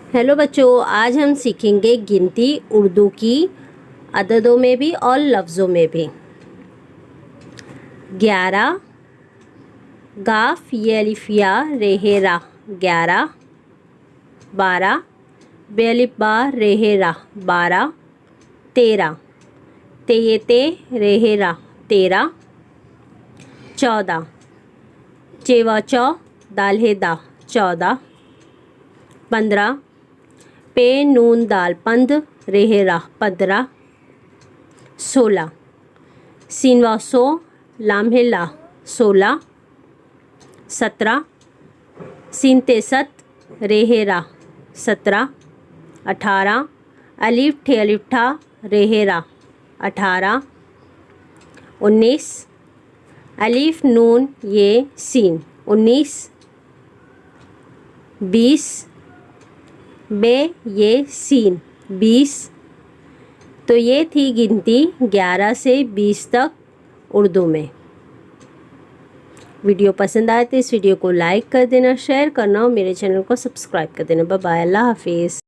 Hello बच्चों, आज हम सीखेंगे गिनती उर्दू की अददों में भी और लफ्ज़ों में भी। 11 गाफ ये अलिफ या रेहे रा 11। 12 बे अलिफ बा रेहे रा 12। 13 ते ये ते रेहे रा 13। 14 चेवा चौ दाल है दा 14। 15 पे नून दाल पंद रेहे रा 15। 16 सीनवा सो लाम है ला 16। 17 सीन ते सत रेहे रा 17। 18 अलिफ ठे अलिफ ठा रेहे रा 18। 19 अलिफ नून ये सीन 19। 20 बे ये सीन 20। तो ये थी गिनती 11 से 20 तक उर्दू में। वीडियो पसंद आए तो इस वीडियो को लाइक कर देना, शेयर करना और मेरे चैनल को सब्सक्राइब कर देना। बाय बाय, अल्लाह हाफिज़।